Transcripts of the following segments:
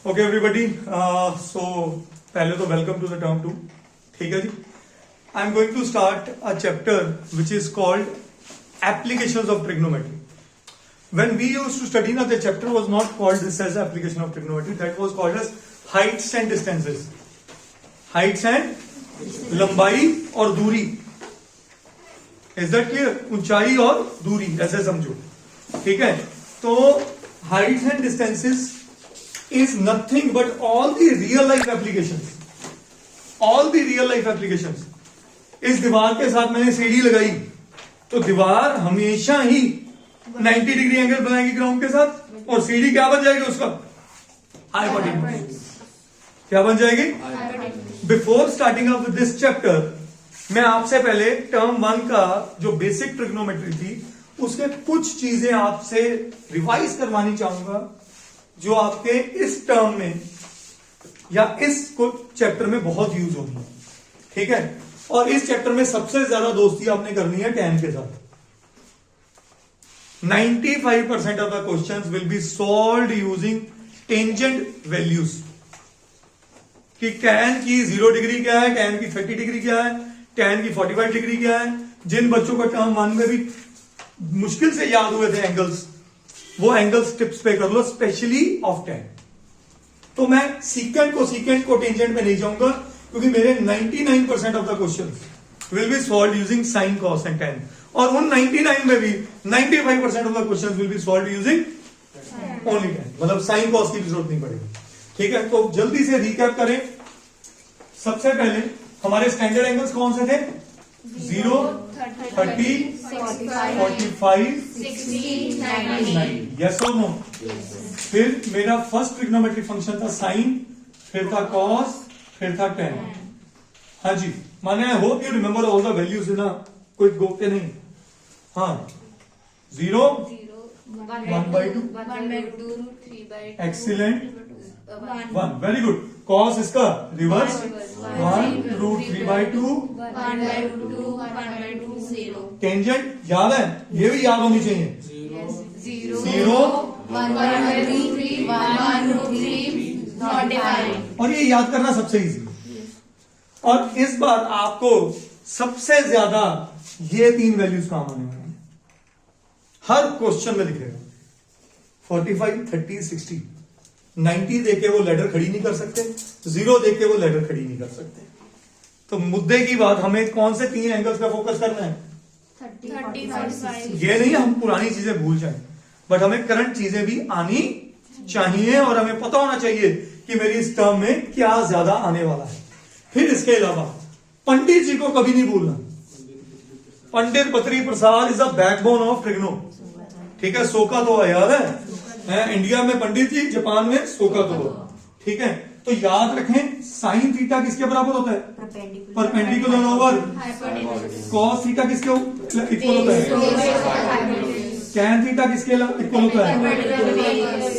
Okay everybody, सो पहले तो welcome to the term 2. ठीक है जी. I am going to start a chapter which is called applications of trigonometry. When we used to study, now the chapter was not called this as application of trigonometry. That was called as heights and distances. Heights and लंबाई और दूरी. Is that clear? ऊंचाई और दूरी ऐसे समझो. ठीक है. तो heights and distances is nothing but all the real life applications. All the real life applications. इस दीवार के साथ मैंने सीढ़ी लगाई तो दीवार हमेशा ही 90 डिग्री एंगल बनाएगी ग्राउंड के साथ और सीढ़ी क्या बन जाएगी उसका? हाइपोटेन्यूज. क्या बन जाएगी? Before starting up with this chapter मैं आपसे पहले टर्म 1 का जो बेसिक ट्रिग्नोमेट्री थी उसके कुछ चीजें आपसे रिवाइज करवानी चाहूंगा जो आपके इस टर्म में या इस चैप्टर में बहुत यूज होगी. ठीक है. और इस चैप्टर में सबसे ज्यादा दोस्ती आपने करनी है tan के साथ. 95% of the questions will be solved using tangent values. कि tan की 0 डिग्री क्या है, tan की 30 डिग्री क्या है, tan की 45 डिग्री क्या है. जिन बच्चों का टर्म 1 में भी मुश्किल से याद हुए थे एंगल्स, वो एंगल्स टिप्स पे कर लो, स्पेशली ऑफ tan. तो मैं सीकेंट को टेंजेंट में नहीं जाऊंगा क्योंकि मेरे 99% of the questions will be solved using sine cos and tan. और उन 99 में भी 95% of the questions will be solved using only tan. मतलब साइन कॉस की भी जरूरत नहीं पड़ेगी. ठीक है. तो जल्दी से रिकैप करें. सबसे पहले हमारे स्टैंडर्ड एंगल्स कौन से थे? 0, 30, 45, 60, 90. यस और नो? फिर मेरा फर्स्ट ट्रिग्नोमेट्रिक फंक्शन था साइन, फिर था कॉस, फिर था tan. हाँ जी. माने I hope you remember all the values ना, कोई गोपते नहीं. हाँ. 0, 1/2, एक्सीलेंट, 1. Very good. कॉस इसका रिवर्स 1√3/2, टेंजेंट याद है, ये भी याद होनी चाहिए. 0, 1/3 और ये याद करना सबसे इजी. और इस बार आपको सबसे ज्यादा ये 3 वैल्यूज काम आने वाले हैं. हर क्वेश्चन में दिखेगा. 45, 30, 60. 90 देके वो लेडर खड़ी नहीं कर सकते, 0 देके वो लेडर खड़ी नहीं कर सकते. तो मुद्दे की बात, हमें कौन से 3 एंगल्स पे फोकस करना है? 30, ये नहीं हम पुरानी चीजें भूल जाएं, बट हमें करंट चीजें भी आनी चाहिए और हमें पता होना चाहिए कि मेरी इस टर्म में क्या ज्यादा आने वाला है. फिर इसके अलावा पंडित जी को कभी नहीं भूलना. Pandit Batri Prasad is the backbone of trigno. ठीक है. सोका तो याद है, इंडिया में पंडित जी, जापान में सोका तो. ठीक है. तो याद रखें साइन थीटा किसके बराबर होता है? परपेंडिकुलर ओवर कॉस थीटा किसके इक्वल होता है? टैन थीटा किसके इक्वल होता है?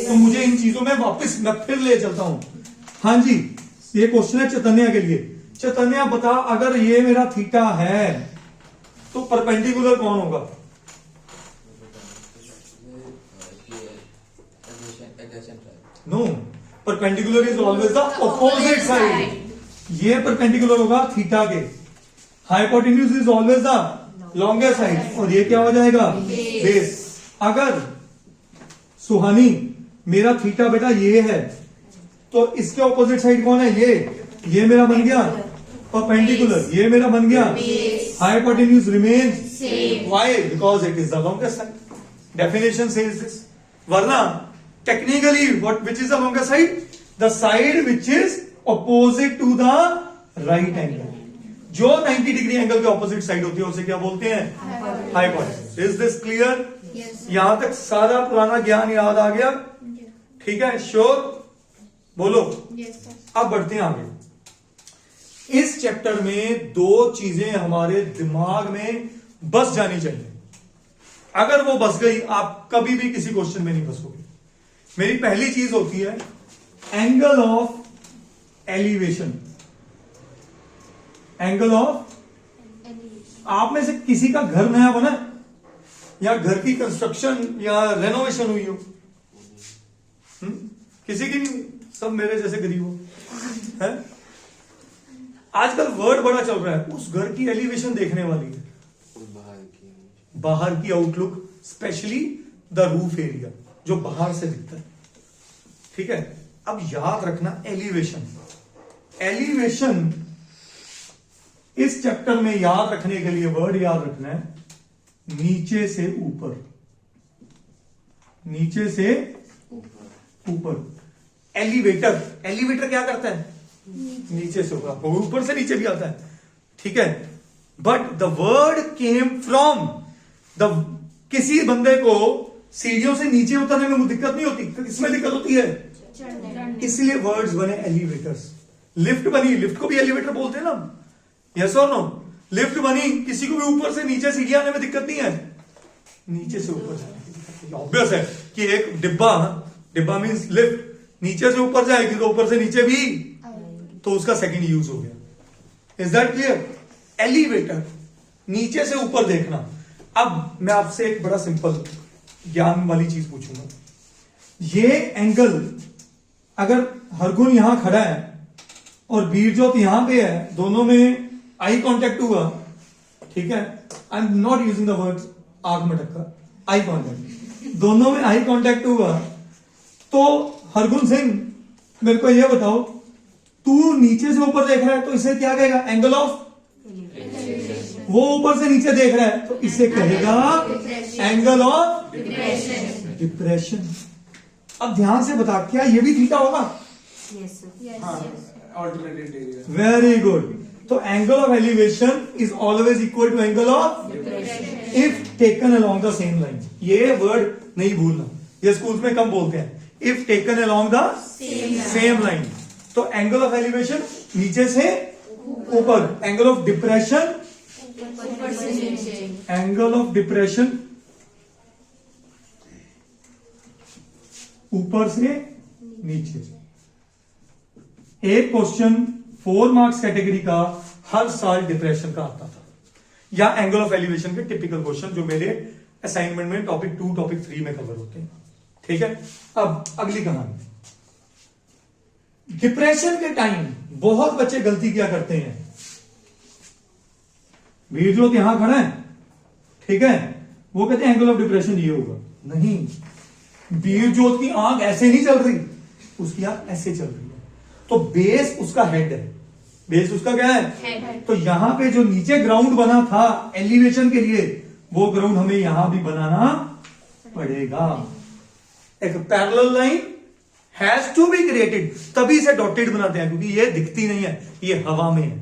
तो मुझे इन चीजों में वापस मैं फिर ले चलता हूं. हाँ जी. ये क्वेश्चन है चैतन्या के लिए. चैतन्या बता, अगर ये मेरा थीटा है तो परपेंडिकुलर कौन होगा? No, perpendicular is always the opposite side. ये परपेंडिकुलर होगा थीटा के. Hypotenuse is always the longest side और ये क्या हो जाएगा? बेस. अगर सुहानी मेरा थीटा बेटा ये है तो इसके ऑपोजिट साइड कौन है? ये मेरा बन गया परपेंडिकुलर, ये मेरा बन गया hypotenuse remains. Why? Because it is the longest side. Definition says this. वरना technically what which is the longest side? The side which is opposite to the right angle. जो 90 डिग्री एंगल के ऑपोजिट side होती है उसे क्या बोलते हैं? हाइपोटेन्यूज. Is this clear? यहां तक सारा पुराना ज्ञान याद आ गया? ठीक है. श्योर? बोलो. अब बढ़ते हैं आगे. इस चैप्टर में 2 चीजें हमारे दिमाग में बस जानी चाहिए. अगर वो बस गई आप कभी भी किसी क्वेश्चन में नहीं फंसोगे. मेरी पहली चीज होती है angle of elevation. Angle of, आप में से किसी का घर नया बना या घर की कंस्ट्रक्शन या रेनोवेशन हुई हो? किसी की सब मेरे जैसे गरीब हो है? आजकल वर्ड बड़ा चल रहा है, उस घर की एलिवेशन देखने वाली है, बाहर की outlook, specially the roof area जो बाहर से दिखता है। ठीक है, अब याद रखना एलिवेशन, एलिवेशन इस चैप्टर में याद रखने के लिए वर्ड याद रखना है नीचे से ऊपर, नीचे से ऊपर। एलिवेटर, एलिवेटर क्या करता है? नीचे से ऊपर, ऊपर से नीचे भी आता है। ठीक है, but the word came from the, किसी बंदे को सीढ़ियों से नीचे उतरने में दिक्कत नहीं होती, किसमें दिक्कत होती है? इसलिए वर्ड्स बने एलिवेटर्स। लिफ्ट बनी, लिफ्ट को भी एलिवेटर बोलते हैं ना, यस और नो? लिफ्ट बनी, किसी को भी ऊपर से नीचे सीढ़ियां आने में दिक्कत नहीं है, नीचे से ऊपर जाने की दिक्कत। ऑब्वियस है कि एक डिब्बा, डिब्बा मींस लिफ्ट, नीचे से ऊपर जाएगी तो ऊपर से नीचे भी, तो उसका सेकंड यूज हो गया। Is that clear? एलिवेटर, नीचे से ऊपर देखना। अब मैं आपसे एक बड़ा सिंपल ज्ञान वाली चीज पूछूंगा। ये एंगल, अगर हरगुन यहां खड़ा है और बीरजोत यहां पे है, दोनों में आई कांटेक्ट हुआ, ठीक है, I am not using the word आग मटक्का, आई कांटेक्ट, दोनों में आई कांटेक्ट हुआ, तो हरगुन सिंह मेरे को यह बताओ, तू नीचे से ऊपर देख रहा है तो इसे क्या कहेगा? एंगल ऑफ, वो ऊपर से नीचे देख रहा है तो इसे कहेगा एंगल ऑफ डिप्रेशन। अब ध्यान से बता, क्या ये भी थीटा होगा? Very good. तो angle of elevation is always equal to angle of if taken along the same line. ये वर्ड नहीं भूलना, ये स्कूल में कम बोलते हैं, if taken along the same line. तो एंगल ऑफ एलिवेशन नीचे से ऊपर, angle of depression, angle of depression ऊपर से नीचे। एक क्वेश्चन 4 मार्क्स कैटेगरी का हर साल डिप्रेशन का आता था, या एंगल ऑफ एलिवेशन के टिपिकल क्वेश्चन जो मेरे असाइनमेंट में टॉपिक 2, टॉपिक 3 में कवर होते हैं। ठीक है, अब अगली कहानी। डिप्रेशन के टाइम बहुत बच्चे गलती क्या करते हैं? वीरजोत यहां खड़ा है, ठीक है, वो कहते हैं एंगल ऑफ डिप्रेशन ये होगा। नहीं, वीरजोत की आंख ऐसे नहीं चल रही, उसकी आंख ऐसे चल रही है, तो बेस उसका हेड है, बेस उसका क्या है? हेड। तो यहां पे जो नीचे ग्राउंड बना था एलिवेशन के लिए, वो ग्राउंड हमें यहां भी बनाना पड़ेगा। एक parallel line has to be created, तभी इसे डॉटेड बनाते हैं, क्योंकि ये दिखती नहीं है, ये हवा में है।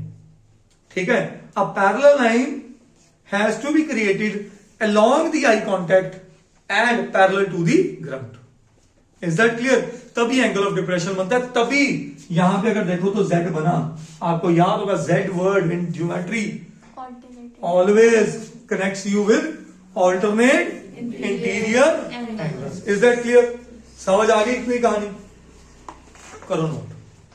ठीक है, a parallel line has to be created along the eye contact and parallel to the ground. Is that clear? तभी एंगल ऑफ डिप्रेशन बनता है। तभी यहां पे अगर देखो तो Z बना, आपको याद होगा Z word in geometry always connects you with alternate interior angles. Is that clear? समझ आ गई इतनी कहानी? करो नोट।